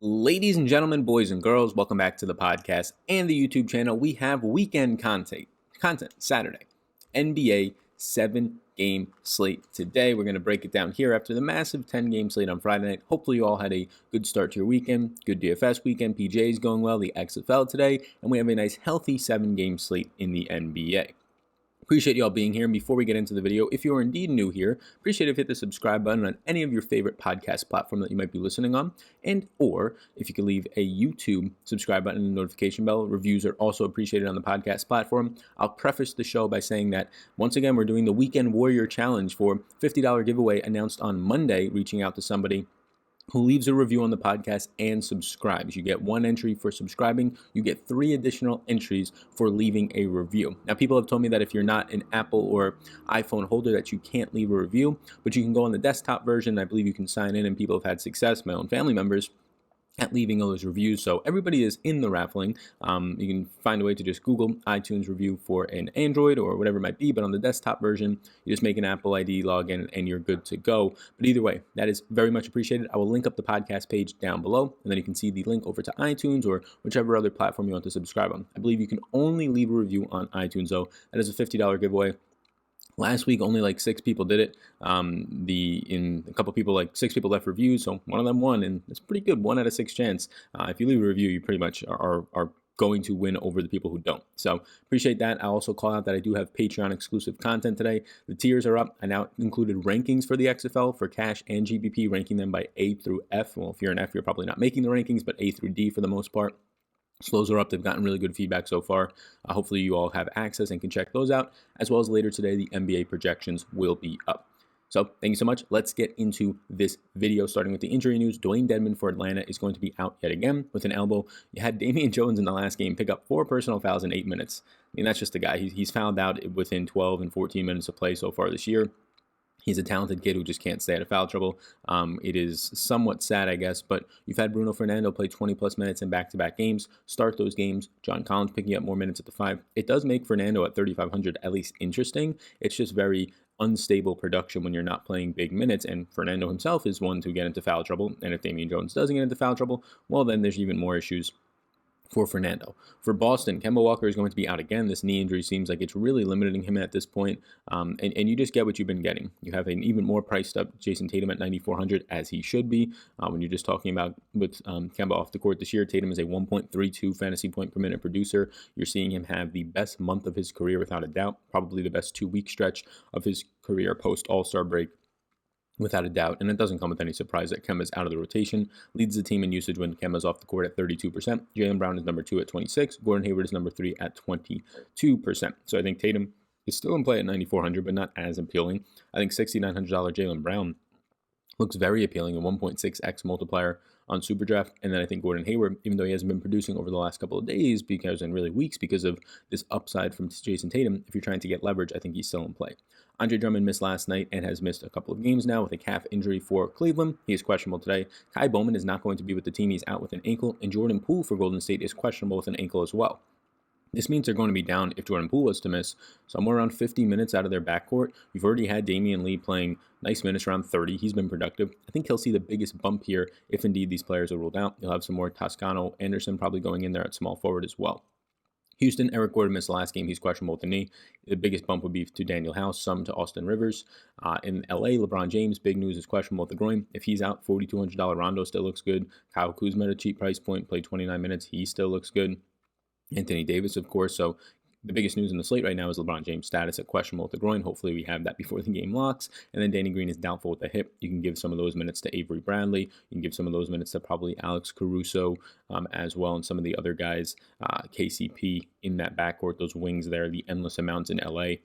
Ladies and gentlemen, boys and girls, welcome back to the podcast and the YouTube channel. We have weekend content Saturday, NBA 7-game slate today. We're going to break it down here after the massive 10-game slate on Friday night. Hopefully you all had a good start to your weekend, good DFS weekend, PJ's going well, the XFL today, and we have a nice healthy 7-game slate in the NBA. Appreciate you all being here. And before we get into the video, if you are indeed new here, appreciate if you hit the subscribe button on any of your favorite podcast platform that you might be listening on, and or if you could leave a YouTube subscribe button and notification bell. Reviews are also appreciated on the podcast platform. I'll preface the show by saying that once again, we're doing the Weekend Warrior Challenge for $50 giveaway announced on Monday, reaching out to somebody who leaves a review on the podcast and subscribes. You get one entry for subscribing. You get 3 additional entries for leaving a review. Now, people have told me that if you're not an Apple or iPhone holder that you can't leave a review, but you can go on the desktop version. I believe you can sign in, and people have had success, my own family members, at leaving all those reviews. So everybody is in the raffling. You can find a way to just Google iTunes review for an Android or whatever it might be, but on the desktop version, you just make an Apple ID login and you're good to go. But either way, that is very much appreciated. I will link up the podcast page down below, and then you can see the link over to iTunes or whichever other platform you want to subscribe on. I believe you can only leave a review on iTunes, though. That is a $50 giveaway. Last week, only like 6 people did it. In a couple people, like 6 people left reviews, so one of them won, and it's pretty good. 1 out of 6 chance. If you leave a review, you pretty much are going to win over the people who don't. So appreciate that. I'll also call out that I do have Patreon exclusive content today. The tiers are up. I now included rankings for the XFL for cash and GPP, ranking them by A through F. Well, if you're an F, you're probably not making the rankings, but A through D for the most part. Slows are up. They've gotten really good feedback so far. Hopefully you all have access and can check those out, as well as later today, the NBA projections will be up. So thank you so much. Let's get into this video, starting with the injury news. Dwayne Dedmon for Atlanta is going to be out yet again with an elbow. You had Damian Jones in the last game pick up 4 personal fouls in 8 minutes. I mean, that's just a guy. He's fouled out within 12 and 14 minutes of play so far this year. He's a talented kid who just can't stay out of foul trouble. It is somewhat sad, I guess, but you've had Bruno Fernando play 20-plus minutes in back-to-back games, start those games. John Collins picking up more minutes at the 5. It does make Fernando at 3,500 at least interesting. It's just very unstable production when you're not playing big minutes, and Fernando himself is one to get into foul trouble, and if Damian Jones doesn't get into foul trouble, well, then there's even more issues for Fernando. For Boston, Kemba Walker is going to be out again. This knee injury seems like it's really limiting him at this point, and you just get what you've been getting. You have an even more priced up Jason Tatum at 9,400, as he should be. When you're just talking about with Kemba off the court this year, Tatum is a 1.32 fantasy point per minute producer. You're seeing him have the best month of his career without a doubt, probably the best 2-week stretch of his career post All-Star break, without a doubt, and it doesn't come with any surprise that Kemba's out of the rotation. Leads the team in usage when Kemba's off the court at 32%. Jaylen Brown is number 2 at 26%. Gordon Hayward is number 3 at 22%. So I think Tatum is still in play at 9,400, but not as appealing. I think $6,900 Jaylen Brown looks very appealing, a 1.6x multiplier on SuperDraft. And then I think Gordon Hayward, even though he hasn't been producing over the last couple of days and really weeks because of this upside from Jason Tatum, if you're trying to get leverage, I think he's still in play. Andre Drummond missed last night and has missed a couple of games now with a calf injury for Cleveland. He is questionable today. Kai Bowman is not going to be with the team. He's out with an ankle. And Jordan Poole for Golden State is questionable with an ankle as well. This means they're going to be down, if Jordan Poole was to miss, somewhere around 50 minutes out of their backcourt. You've already had Damian Lee playing nice minutes, around 30. He's been productive. I think he'll see the biggest bump here if indeed these players are ruled out. You'll have some more Toscano Anderson probably going in there at small forward as well. Houston, Eric Gordon missed the last game. He's questionable with the knee. The biggest bump would be to Daniel House, some to Austin Rivers. In LA, LeBron James, big news, is questionable with the groin. If he's out, $4,200 Rondo still looks good. Kyle Kuzma at a cheap price point, played 29 minutes. He still looks good. Anthony Davis, of course. So the biggest news in the slate right now is LeBron James' status at questionable with the groin. Hopefully we have that before the game locks. And then Danny Green is doubtful with the hip. You can give some of those minutes to Avery Bradley. You can give some of those minutes to probably Alex Caruso as well, and some of the other guys, KCP in that backcourt, those wings there, the endless amounts in LA.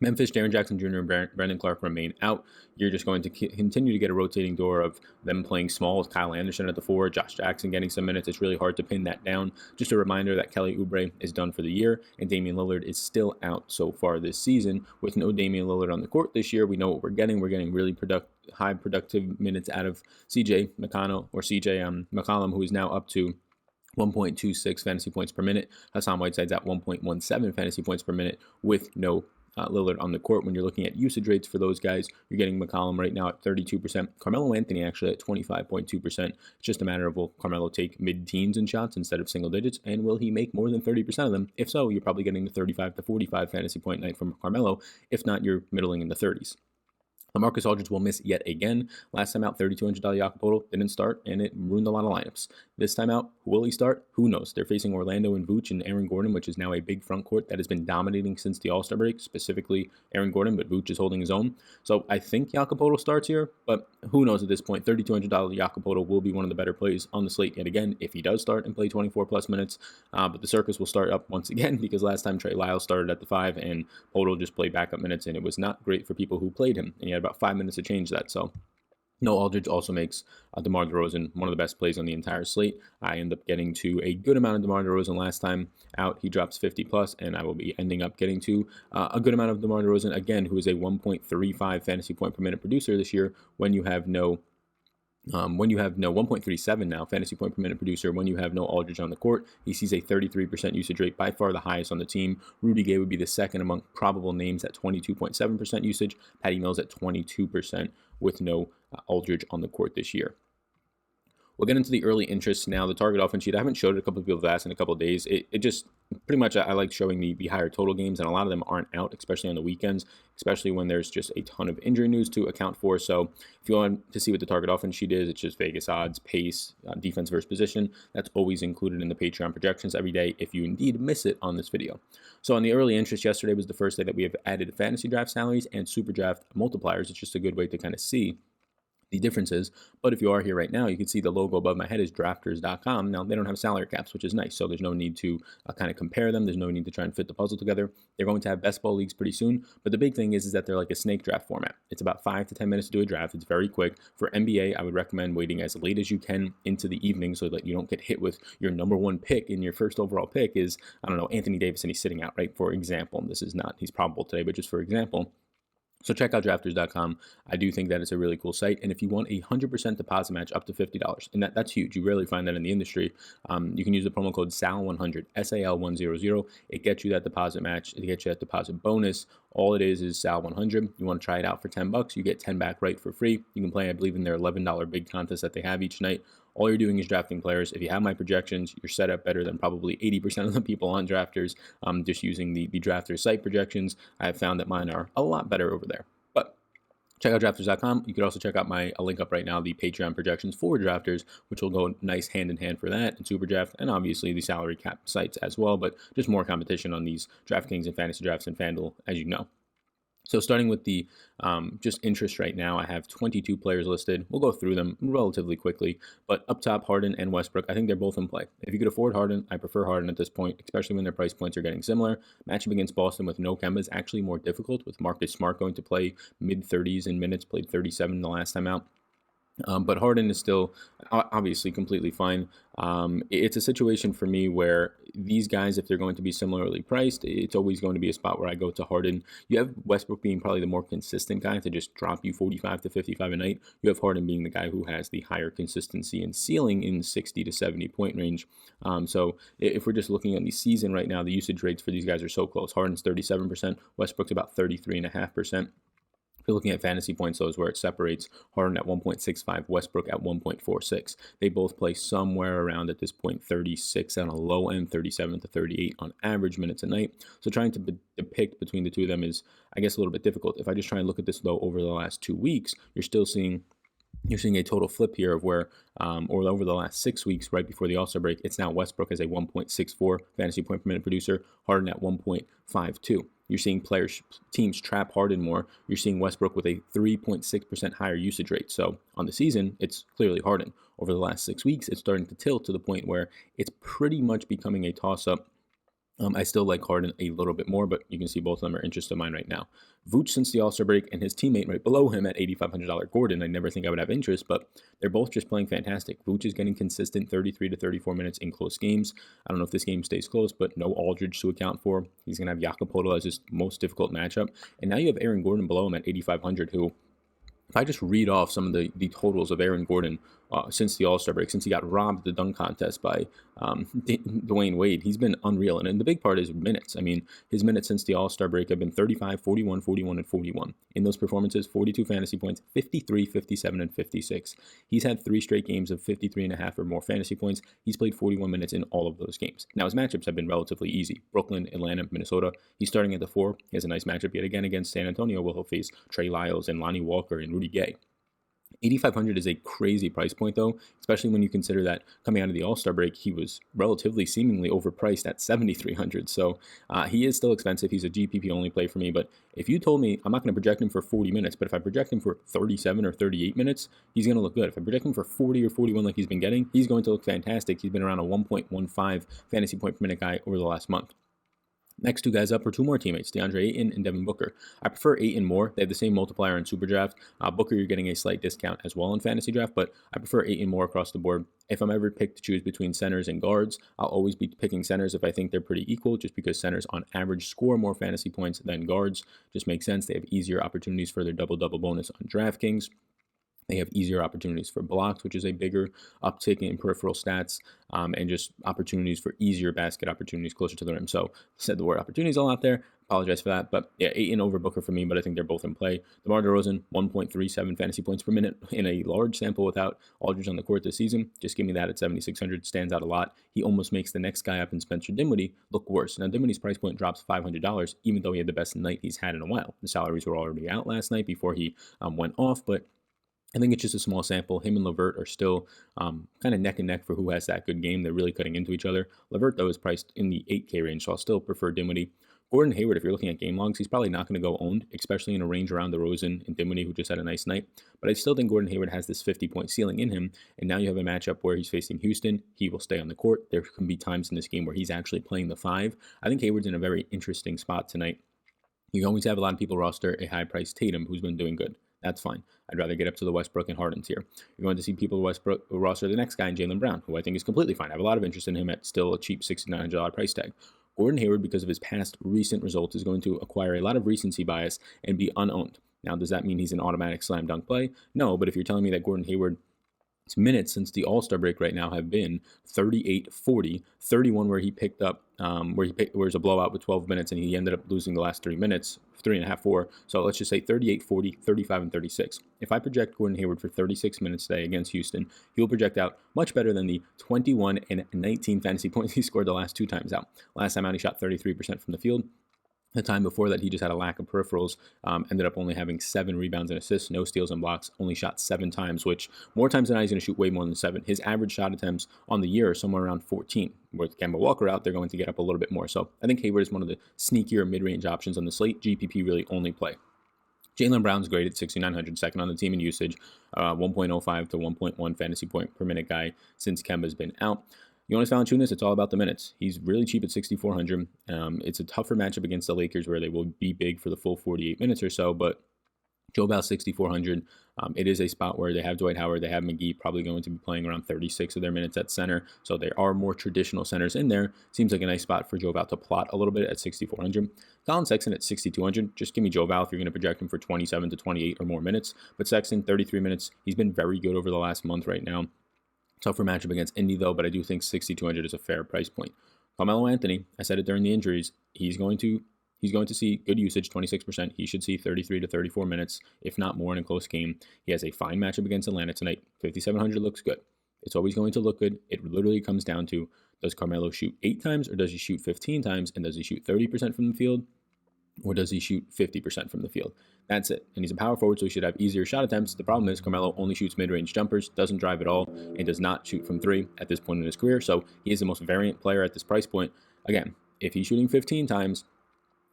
Memphis, Jaren Jackson Jr. and Brandon Clark remain out. You're just going to continue to get a rotating door of them playing small with Kyle Anderson at the 4, Josh Jackson getting some minutes. It's really hard to pin that down. Just a reminder that Kelly Oubre is done for the year, and Damian Lillard is still out so far this season. With no Damian Lillard on the court this year, we know what we're getting. We're getting really high productive minutes out of CJ McCollum, who is now up to 1.26 fantasy points per minute. Hassan Whiteside's at 1.17 fantasy points per minute with no Lillard on the court. When you're looking at usage rates for those guys, you're getting McCollum right now at 32%. Carmelo Anthony actually at 25.2%. It's just a matter of, will Carmelo take mid-teens in shots instead of single digits, and will he make more than 30% of them? If so, you're probably getting the 35 to 45 fantasy point night from Carmelo. If not, you're middling in the 30s. Marcus Aldridge will miss yet again. Last time out, $3,200 Jakob didn't start, and it ruined a lot of lineups. This time out, will he start? Who knows? They're facing Orlando and Vooch and Aaron Gordon, which is now a big front court that has been dominating since the All-Star break, specifically Aaron Gordon, but Vooch is holding his own. So I think Jakob starts here, but who knows at this point? $3,200 Jakob will be one of the better plays on the slate yet again if he does start and play 24-plus minutes. But the circus will start up once again because last time Trey Lyles started at the 5 and Podol just played backup minutes, and it was not great for people who played him. And he had about 5 minutes to change that. So no, Aldridge also makes DeMar DeRozan one of the best plays on the entire slate. I end up getting to a good amount of DeMar DeRozan last time out. He drops 50 plus, and I will be ending up getting to a good amount of DeMar DeRozan again, who is a 1.35 fantasy point per minute producer this year. When you have no 1.37 now fantasy point per minute producer, when you have no Aldridge on the court, he sees a 33% usage rate, by far the highest on the team. Rudy Gay would be the second among probable names at 22.7% usage. Patty Mills at 22% with no Aldridge on the court this year. We'll get into the early interest now. The target offense sheet, I haven't showed it. A couple of people have asked in a couple of days. It just pretty much, I like showing the higher total games, and a lot of them aren't out, especially on the weekends, especially when there's just a ton of injury news to account for. So if you want to see what the target offense sheet is, it's just Vegas odds, pace, defense versus position. That's always included in the Patreon projections every day if you indeed miss it on this video. So on the early interest, yesterday was the first day that we have added fantasy draft salaries and super draft multipliers. It's just a good way to kind of see the differences. But if you are here right now, you can see the logo above my head is drafters.com. Now, they don't have salary caps, which is nice, so there's no need to kind of compare them. There's no need to try and fit the puzzle together. They're going to have best ball leagues pretty soon, but the big thing is that they're like a snake draft format. It's about 5 to 10 minutes to do a draft. It's very quick. For NBA, I would recommend waiting as late as you can into the evening so that you don't get hit with your number one pick, and your first overall pick is, I don't know, Anthony Davis, and he's sitting out, right? For example, this is not, he's probable today, but just for example. So check out drafters.com. I do think that it's a really cool site. And if you want a 100% deposit match up to $50, and that's huge. You rarely find that in the industry. You can use the promo code SAL100, SAL100. It gets you that deposit match. It gets you that deposit bonus. All it is SAL100. You want to try it out for $10. You get 10 back right for free. You can play, I believe, in their $11 big contest that they have each night. All you're doing is drafting players. If you have my projections, you're set up better than probably 80% of the people on Drafters. Just using the Drafters site projections, I have found that mine are a lot better over there. But check out drafters.com. You could also check out a link up right now, the Patreon projections for Drafters, which will go nice hand in hand for that, and Superdraft, and obviously the salary cap sites as well. But just more competition on these DraftKings and Fantasy Drafts and FanDuel, as you know. So starting with the just interest right now, I have 22 players listed. We'll go through them relatively quickly, but up top, Harden and Westbrook, I think they're both in play. If you could afford Harden, I prefer Harden at this point, especially when their price points are getting similar. Matchup against Boston with no Kemba is actually more difficult, with Marcus Smart going to play mid-30s in minutes, played 37 the last time out. But Harden is still obviously completely fine. It's a situation for me where these guys, if they're going to be similarly priced, it's always going to be a spot where I go to Harden. You have Westbrook being probably the more consistent guy to just drop you 45 to 55 a night. You have Harden being the guy who has the higher consistency and ceiling in 60 to 70 point range. So if we're just looking at the season right now, the usage rates for these guys are so close. Harden's 37%, Westbrook's about 33.5%. If you're looking at fantasy points, those where it separates, Harden at 1.65, Westbrook at 1.46. They both play somewhere around, at this point, 36 on a low end, 37 to 38 on average minutes a night. So trying to depict between the two of them is, I guess, a little bit difficult. If I just try and look at this, though, over the last 2 weeks, you're seeing a total flip here of where, or over the last 6 weeks, right before the All-Star break, it's now Westbrook as a 1.64 fantasy point per minute producer, Harden at 1.52. You're seeing teams trap Harden more. You're seeing Westbrook with a 3.6% higher usage rate. So on the season, it's clearly Harden. Over the last 6 weeks, it's starting to tilt to the point where it's pretty much becoming a toss-up. I still like Harden a little bit more, but you can see both of them are interest of mine right now. Vooch since the All-Star break and his teammate right below him at $8,500 Gordon. I never think I would have interest, but they're both just playing fantastic. Vooch is getting consistent 33 to 34 minutes in close games. I don't know if this game stays close, but no Aldridge to account for. He's going to have Jakob as his most difficult matchup. And now you have Aaron Gordon below him at $8,500, who if I just read off some of the totals of Aaron Gordon since the All-Star break, since he got robbed at the dunk contest by Dwayne Wade, he's been unreal. And the big part is minutes. I mean, his minutes since the All-Star break have been 35, 41, 41, and 41. In those performances, 42 fantasy points, 53, 57, and 56. He's had 3 straight games of 53.5 or more fantasy points. He's played 41 minutes in all of those games. Now, his matchups have been relatively easy. Brooklyn, Atlanta, Minnesota. He's starting at the 4. He has a nice matchup yet again against San Antonio, where he'll face Trey Lyles and Lonnie Walker and Rudy Gay. 8,500 is a crazy price point, though, especially when you consider that coming out of the All-Star break, he was relatively seemingly overpriced at 7,300. So he is still expensive. He's a GPP-only play for me. But if you told me I'm not going to project him for 40 minutes, but if I project him for 37 or 38 minutes, he's going to look good. If I project him for 40 or 41 like he's been getting, he's going to look fantastic. He's been around a 1.15 fantasy point per minute guy over the last month. Next 2 guys up are 2 more teammates, DeAndre Ayton and Devin Booker. I prefer Ayton more. They have the same multiplier in Superdraft. Booker, you're getting a slight discount as well in Fantasy Draft, but I prefer Ayton more across the board. If I'm ever picked to choose between centers and guards, I'll always be picking centers if I think they're pretty equal, just because centers on average score more fantasy points than guards. Just makes sense. They have easier opportunities for their double-double bonus on DraftKings. They have easier opportunities for blocks, which is a bigger uptick in peripheral stats, and just opportunities for easier basket opportunities closer to the rim. So, said the word opportunities all out there. Apologize for that. But yeah, Ayton over Booker for me, but I think they're both in play. DeMar DeRozan, 1.37 fantasy points per minute in a large sample without Aldridge on the court this season. Just give me that at 7,600. Stands out a lot. He almost makes the next guy up in Spencer Dinwiddie look worse. Now, Dinwiddie's price point drops $500, even though he had the best night he's had in a while. The salaries were already out last night before he went off, but I think it's just a small sample. Him and LeVert are still kind of neck and neck for who has that good game. They're really cutting into each other. LeVert, though, is priced in the 8K range, so I'll still prefer Dinwiddie. Gordon Hayward, if you're looking at game logs, he's probably not going to go owned, especially in a range around DeRozan and Dinwiddie, who just had a nice night. But I still think Gordon Hayward has this 50-point ceiling in him, and now you have a matchup where he's facing Houston. He will stay on the court. There can be times in this game where he's actually playing the 5. I think Hayward's in a very interesting spot tonight. You always have a lot of people roster a high-priced Tatum, who's been doing good. That's fine. I'd rather get up to the Westbrook and Harden tier. You're going to see people Westbrook roster the next guy in Jaylen Brown, who I think is completely fine. I have a lot of interest in him at still a cheap $6,900 price tag. Gordon Hayward, because of his past recent results, is going to acquire a lot of recency bias and be unowned. Now, does that mean he's an automatic slam dunk play? No, but if you're telling me that Gordon Hayward minutes since the All-Star break right now have been 38, 40, 31 where he picked up, where it was a blowout with 12 minutes and he ended up losing the last 3 minutes, 3.5, 4. So let's just say 38, 40, 35, and 36. If I project Gordon Hayward for 36 minutes today against Houston, he will project out much better than the 21 and 19 fantasy points he scored the last 2 times out. Last time out, he shot 33% from the field. The time before that, he just had a lack of peripherals, ended up only having 7 rebounds and assists, no steals and blocks, only shot 7 times, which more times than not, he's going to shoot way more than 7. His average shot attempts on the year are somewhere around 14. With Kemba Walker out, they're going to get up a little bit more. So I think Hayward is one of the sneakier mid-range options on the slate. GPP really only play. Jaylen Brown's great at 6,900, second on the team in usage, 1.05 to 1.1 fantasy point per minute guy since Kemba's been out. Jonas Valanciunas, it's all about the minutes. He's really cheap at 6,400. It's a tougher matchup against the Lakers where they will be big for the full 48 minutes or so, but Joe Val 6,400. It is a spot where they have Dwight Howard, they have McGee, probably going to be playing around 36 of their minutes at center. So there are more traditional centers in there. Seems like a nice spot for Joe Val to plot a little bit at 6,400. Colin Sexton at 6,200. Just give me Joe Val if you're going to project him for 27 to 28 or more minutes. But Sexton, 33 minutes. He's been very good over the last month right now. Tougher matchup against Indy, though, but I do think 6,200 is a fair price point. Carmelo Anthony, I said it during the injuries, he's going to see good usage, 26%. He should see 33 to 34 minutes, if not more, in a close game. He has a fine matchup against Atlanta tonight. 5,700 looks good. It's always going to look good. It literally comes down to, does Carmelo shoot 8 times, or does he shoot 15 times, and does he shoot 30% from the field, or does he shoot 50% from the field? That's it. And he's a power forward, so he should have easier shot attempts. The problem is Carmelo only shoots mid-range jumpers, doesn't drive at all, and does not shoot from 3 at this point in his career. So he is the most variant player at this price point. Again, if he's shooting 15 times,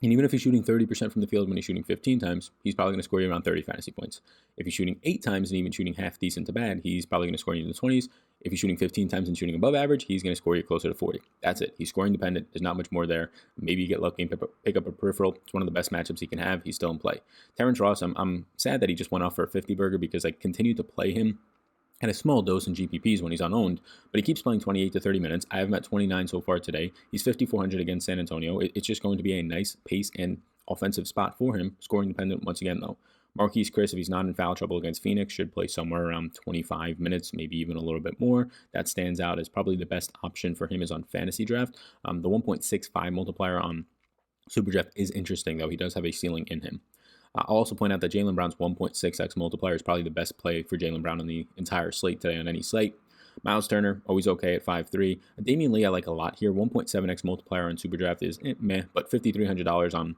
and even if he's shooting 30% from the field when he's shooting 15 times, he's probably going to score you around 30 fantasy points. If he's shooting 8 times and even shooting half decent to bad, he's probably going to score you in the 20s. If he's shooting 15 times and shooting above average, he's going to score you closer to 40. That's it. He's scoring dependent. There's not much more there. Maybe you get lucky and pick up a peripheral. It's one of the best matchups he can have. He's still in play. Terrence Ross, I'm sad that he just went off for a 50 burger because I continue to play him at a small dose in GPPs when he's unowned, but he keeps playing 28 to 30 minutes. I have him at 29 so far today. He's 5,400 against San Antonio. It's just going to be a nice pace and offensive spot for him, scoring dependent once again, though. Marquise Chris, if he's not in foul trouble against Phoenix, should play somewhere around 25 minutes, maybe even a little bit more. That stands out as probably the best option for him is on fantasy draft. The 1.65 multiplier on SuperDraft is interesting, though. He does have a ceiling in him. I'll also point out that Jaylen Brown's 1.6x multiplier is probably the best play for Jaylen Brown on the entire slate today on any slate. Miles Turner, always okay at 5.3. Damian Lee, I like a lot here. 1.7x multiplier on SuperDraft is meh, but $5,300 on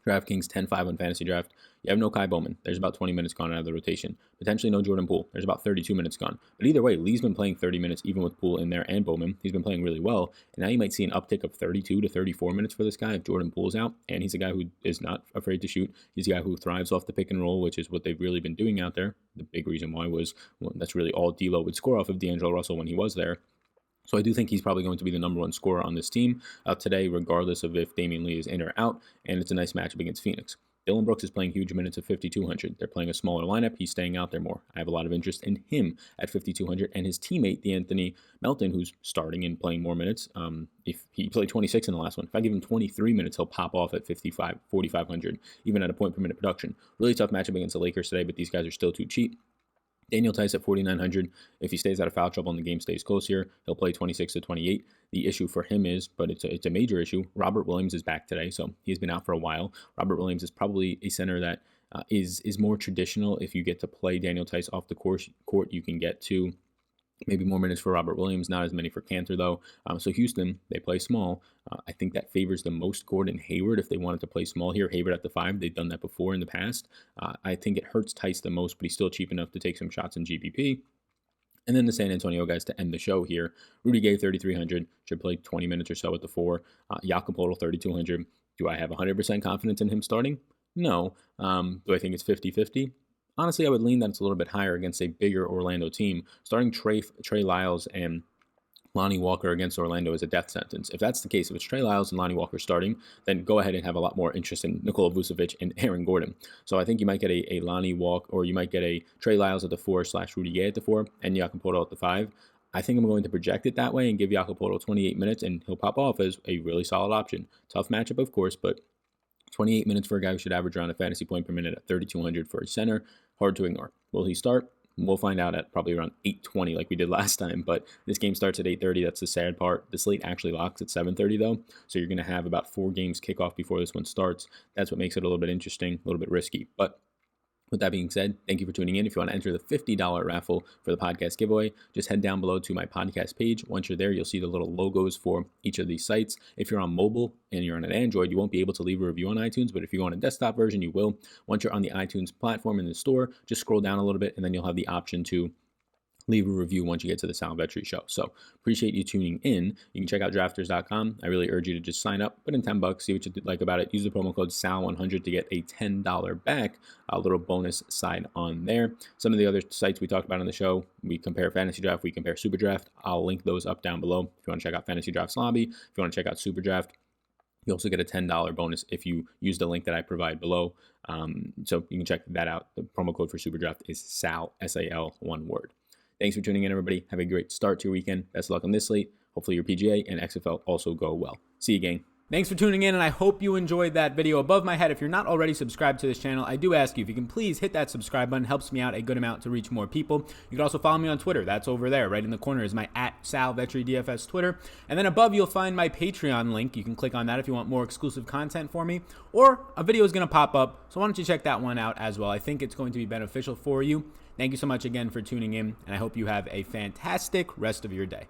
DraftKings, 10-5 on fantasy draft. You have no Kai Bowman. There's about 20 minutes gone out of the rotation. Potentially no Jordan Poole. There's about 32 minutes gone. But either way, Lee's been playing 30 minutes even with Poole in there and Bowman. He's been playing really well. And now you might see an uptick of 32 to 34 minutes for this guy if Jordan Poole's out. And he's a guy who is not afraid to shoot. He's a guy who thrives off the pick and roll, which is what they've really been doing out there. The big reason why was, well, that's really all D'Lo would score off of D'Angelo Russell when he was there. So I do think he's probably going to be the number one scorer on this team today, regardless of if Damian Lee is in or out. And it's a nice matchup against Phoenix. Dillon Brooks is playing huge minutes at 5,200. They're playing a smaller lineup. He's staying out there more. I have a lot of interest in him at 5,200 and his teammate, DeAnthony Melton, who's starting and playing more minutes. If he played 26 in the last one, if I give him 23 minutes, he'll pop off at 4,500, even at a point per minute production. Really tough matchup against the Lakers today, but these guys are still too cheap. Daniel Tice at 4,900. If he stays out of foul trouble and the game stays close here, he'll play 26 to 28. The issue for him is, but it's a major issue, Robert Williams is back today, so he's been out for a while. Robert Williams is probably a center that is more traditional. If you get to play Daniel Tice off the court, you can get to maybe more minutes for Robert Williams, not as many for Cantor, though. So Houston, they play small. I think that favors the most Gordon Hayward if they wanted to play small here. Hayward at the 5, they've done that before in the past. I think it hurts Tice the most, but he's still cheap enough to take some shots in GPP. And then the San Antonio guys to end the show here. Rudy Gay, 3,300, should play 20 minutes or so at the 4. Jakob Poeltl, 3,200. Do I have 100% confidence in him starting? No. Do I think it's 50-50? Honestly, I would lean that it's a little bit higher against a bigger Orlando team. Starting Trey Lyles and Lonnie Walker against Orlando is a death sentence. If that's the case, if it's Trey Lyles and Lonnie Walker starting, then go ahead and have a lot more interest in Nikola Vucevic and Aaron Gordon. So I think you might get a Lonnie Walker, or you might get a Trey Lyles at the 4 / Rudy Gay at the 4 and Jakob Poeltl at the 5. I think I'm going to project it that way and give Jakob Poeltl 28 minutes, and he'll pop off as a really solid option. Tough matchup, of course, but 28 minutes for a guy who should average around a fantasy point per minute at 3,200 for a center. Hard to ignore. Will he start? We'll find out at probably around 8:20 like we did last time, but this game starts at 8:30. That's the sad part. The slate actually locks at 7:30 though, so you're going to have about 4 games kick off before this one starts. That's what makes it a little bit interesting, a little bit risky, but with that being said, thank you for tuning in. If you want to enter the $50 raffle for the podcast giveaway, just head down below to my podcast page. Once you're there, you'll see the little logos for each of these sites. If you're on mobile and you're on an Android, you won't be able to leave a review on iTunes, but if you go on a desktop version, you will. Once you're on the iTunes platform in the store, just scroll down a little bit, and then you'll have the option to leave a review once you get to the Sal Vetri show. So appreciate you tuning in. You can check out drafters.com. I really urge you to just sign up, put in $10, see what you like about it. Use the promo code SAL100 to get a $10 back, a little bonus side on there. Some of the other sites we talked about on the show, we compare Fantasy Draft, we compare Super Draft. I'll link those up down below if you want to check out Fantasy Draft's lobby. If you want to check out Super Draft, you also get a $10 bonus if you use the link that I provide below. So you can check that out. The promo code for Super Draft is SAL, S-A-L, one word. Thanks for tuning in, everybody. Have a great start to your weekend. Best of luck on this slate. Hopefully your PGA and XFL also go well. See you, gang. Thanks for tuning in, and I hope you enjoyed that video. Above my head, if you're not already subscribed to this channel, I do ask you if you can please hit that subscribe button. Helps me out a good amount to reach more people. You can also follow me on Twitter. That's over there. Right in the corner is my @SalVetriDFS Twitter. And then above, you'll find my Patreon link. You can click on that if you want more exclusive content for me. Or a video is going to pop up, so why don't you check that one out as well. I think it's going to be beneficial for you. Thank you so much again for tuning in, and I hope you have a fantastic rest of your day.